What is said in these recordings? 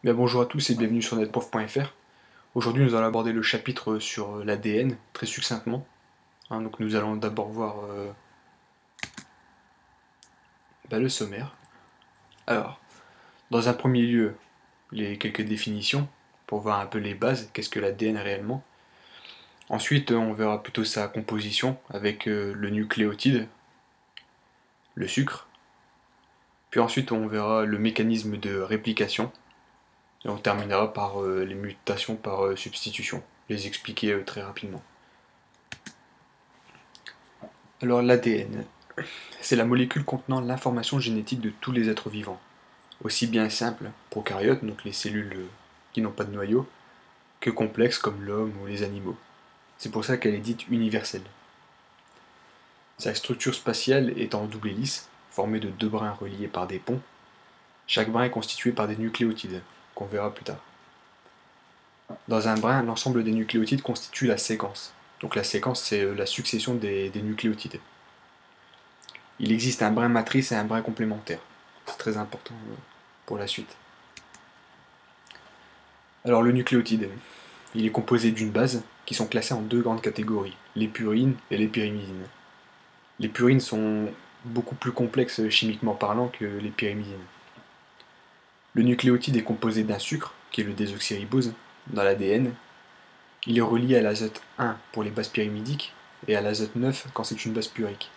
Bien, bonjour à tous et bienvenue sur netprof.fr. Aujourd'hui, nous allons aborder le chapitre sur l'ADN très succinctement. Donc, nous allons d'abord voir le sommaire. Alors, dans un premier lieu, les quelques définitions pour voir un peu les bases, qu'est-ce que l'ADN réellement. Ensuite, on verra plutôt sa composition avec le nucléotide, le sucre. Puis ensuite, on verra le mécanisme de réplication. Et on terminera par les mutations par substitution, les expliquer très rapidement. Alors l'ADN, c'est la molécule contenant l'information génétique de tous les êtres vivants, aussi bien simples, prokaryotes, donc les cellules qui n'ont pas de noyau, que complexes comme l'homme ou les animaux. C'est pour ça qu'elle est dite universelle. Sa structure spatiale est en double hélice, formée de deux brins reliés par des ponts. Chaque brin est constitué par des nucléotides, qu'on verra plus tard. Dans un brin, l'ensemble des nucléotides constitue la séquence. Donc la séquence, c'est la succession des nucléotides. Il existe un brin matrice et un brin complémentaire. C'est très important pour la suite. Alors le nucléotide, il est composé d'une base qui sont classées en deux grandes catégories, les purines et les pyrimidines. Les purines sont beaucoup plus complexes chimiquement parlant que les pyrimidines. Le nucléotide est composé d'un sucre, qui est le désoxyribose, dans l'ADN. Il est relié à l'azote 1 pour les bases pyrimidiques et à l'azote 9 quand c'est une base purique.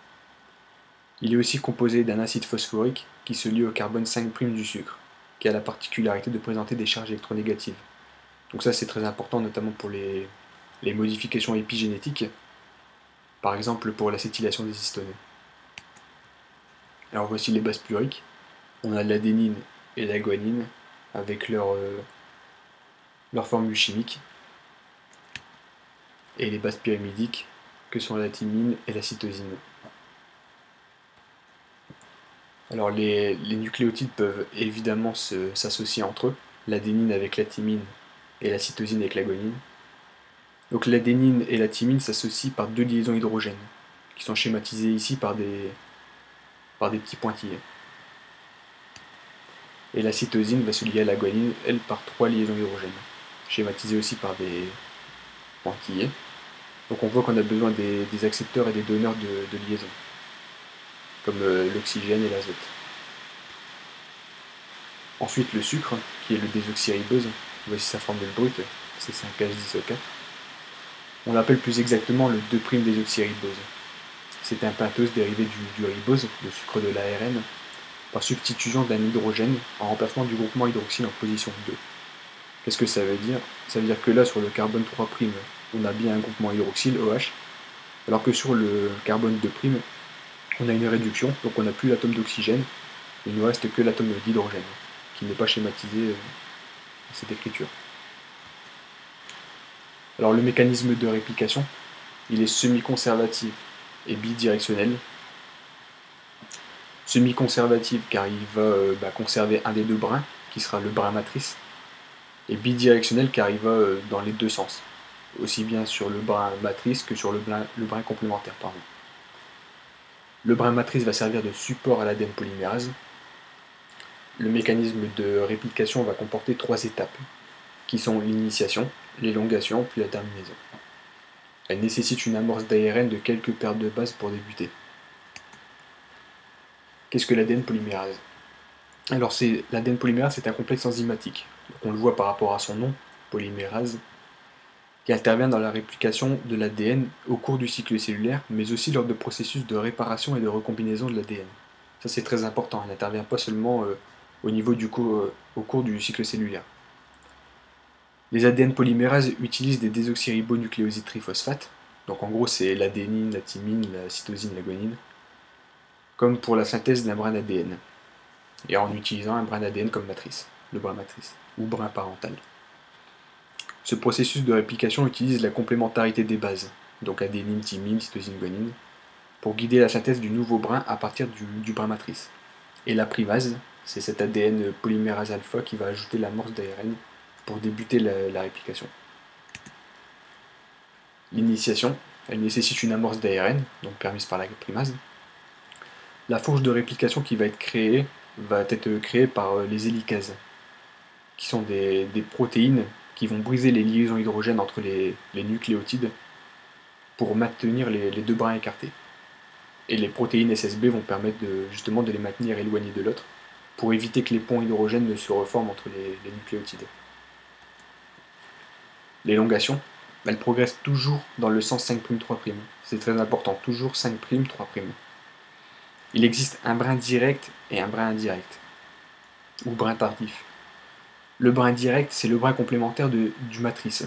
Il est aussi composé d'un acide phosphorique qui se lie au carbone 5' du sucre, qui a la particularité de présenter des charges électronégatives. Donc ça c'est très important notamment pour les modifications épigénétiques, par exemple pour l'acétylation des histones. Alors voici les bases puriques. On a l'adénine et la guanine avec leur formule chimique. Et les bases pyrimidiques que sont la thymine et la cytosine. Alors les nucléotides peuvent évidemment s'associer entre eux, l'adénine avec la thymine et la cytosine avec la guanine. Donc l'adénine et la thymine s'associent par deux liaisons hydrogènes, qui sont schématisées ici par des petits pointillés. Et la cytosine va se lier à la guanine, elle, par trois liaisons hydrogènes, schématisées aussi par des pointillés. Donc on voit qu'on a besoin des accepteurs et des donneurs de liaison, comme l'oxygène et l'azote. Ensuite le sucre, qui est le désoxyribose, voici sa formule brute, c'est 5H10O4. On l'appelle plus exactement le 2'-désoxyribose. C'est un pentose dérivé du ribose, le sucre de l'ARN, par substitution d'un hydrogène en remplacement du groupement hydroxyle en position 2. Qu'est-ce que ça veut dire? Ça veut dire que là, sur le carbone 3', on a bien un groupement hydroxyle, OH, alors que sur le carbone 2', on a une réduction, donc on n'a plus l'atome d'oxygène, il ne nous reste que l'atome d'hydrogène, qui n'est pas schématisé dans cette écriture. Alors le mécanisme de réplication, il est semi-conservatif et bidirectionnel. Semi-conservatif car il va conserver un des deux brins, qui sera le brin matrice, et bidirectionnel car il va dans les deux sens, aussi bien sur le brin matrice que sur le brin complémentaire. Pardon. Le brin matrice va servir de support à l'ADN polymérase. Le mécanisme de réplication va comporter trois étapes, qui sont l'initiation, l'élongation, puis la terminaison. Elle nécessite une amorce d'ARN de quelques paires de bases pour débuter. Qu'est-ce que l'ADN polymérase? Alors l'ADN polymérase, c'est un complexe enzymatique. Donc on le voit par rapport à son nom, polymérase, qui intervient dans la réplication de l'ADN au cours du cycle cellulaire, mais aussi lors de processus de réparation et de recombinaison de l'ADN. Ça c'est très important, elle n'intervient pas seulement au niveau au cours du cycle cellulaire. Les ADN polymérases utilisent des désoxyribonucléosides triphosphates, donc en gros c'est l'adénine, la thymine, la cytosine, la guanine, comme pour la synthèse d'un brin d'ADN, et en utilisant un brin d'ADN comme matrice, le brin matrice, ou brin parental. Ce processus de réplication utilise la complémentarité des bases, donc adénine, thymine, cytosine, guanine, pour guider la synthèse du nouveau brin à partir du brin matrice. Et la primase, c'est cet ADN polymérase alpha qui va ajouter l'amorce d'ARN pour débuter la réplication. L'initiation, elle nécessite une amorce d'ARN, donc permise par la primase. La fourche de réplication qui va être créée par les hélicases. qui sont des protéines qui vont briser les liaisons hydrogènes entre les nucléotides pour maintenir les deux brins écartés. Et les protéines SSB vont permettre justement de les maintenir éloignés de l'autre pour éviter que les ponts hydrogènes ne se reforment entre les nucléotides. L'élongation, elle progresse toujours dans le sens 5', 3'. C'est très important, toujours 5', 3'. Il existe un brin direct et un brin indirect, ou brin tardif. Le brin direct, c'est le brin complémentaire du matrice.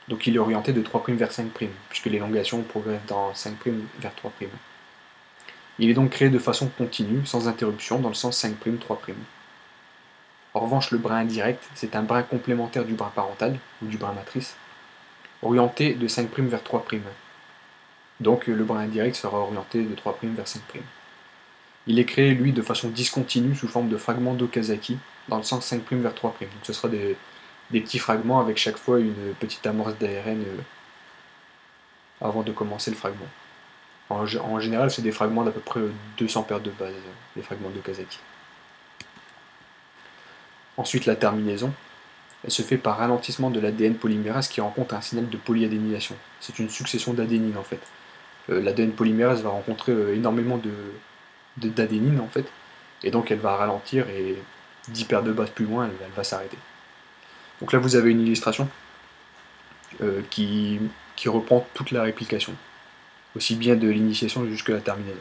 Donc il est orienté de 3' vers 5', puisque l'élongation progresse dans 5' vers 3'. Il est donc créé de façon continue, sans interruption, dans le sens 5', 3'. En revanche, le brin indirect, c'est un brin complémentaire du brin parental, ou du brin matrice, orienté de 5' vers 3'. Donc le brin indirect sera orienté de 3' vers 5'. Il est créé, lui, de façon discontinue, sous forme de fragments d'Okazaki, dans le sens 5' vers 3'. Donc ce sera des petits fragments avec chaque fois une petite amorce d'ARN avant de commencer le fragment. En général, c'est des fragments d'à peu près 200 paires de bases, les fragments d'Okazaki. Ensuite, la terminaison, elle se fait par ralentissement de l'ADN polymérase qui rencontre un signal de polyadénylisation. C'est une succession d'adénines en fait. L'ADN polymérase va rencontrer énormément d'adénines en fait, et donc elle va ralentir et 10 paires de bases plus loin, elle va s'arrêter. Donc là, vous avez une illustration qui reprend toute la réplication, aussi bien de l'initiation jusqu'à la terminaison.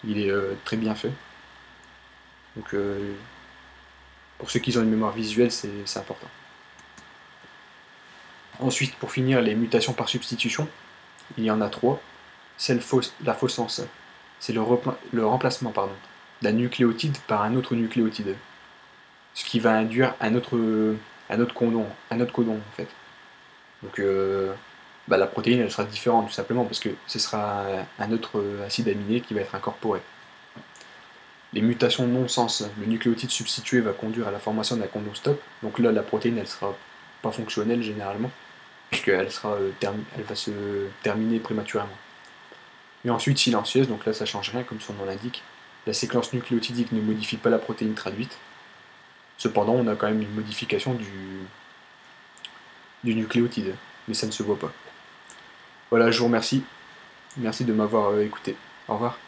Il est très bien fait. Donc pour ceux qui ont une mémoire visuelle, c'est important. Ensuite, pour finir, les mutations par substitution, il y en a 3. La faussence, c'est le remplacement d'un nucléotide par un autre nucléotide, ce qui va induire un autre codon en fait. Donc la protéine elle sera différente tout simplement parce que ce sera un autre acide aminé qui va être incorporé. Les mutations non-sens, le nucléotide substitué va conduire à la formation d'un codon stop, donc là la protéine elle sera pas fonctionnelle généralement, puisqu'elle elle va se terminer prématurément. Et ensuite silencieuse, donc là ça change rien comme son nom l'indique, la séquence nucléotidique ne modifie pas la protéine traduite, cependant on a quand même une modification du nucléotide, mais ça ne se voit pas. Voilà, je vous remercie, merci de m'avoir écouté, au revoir.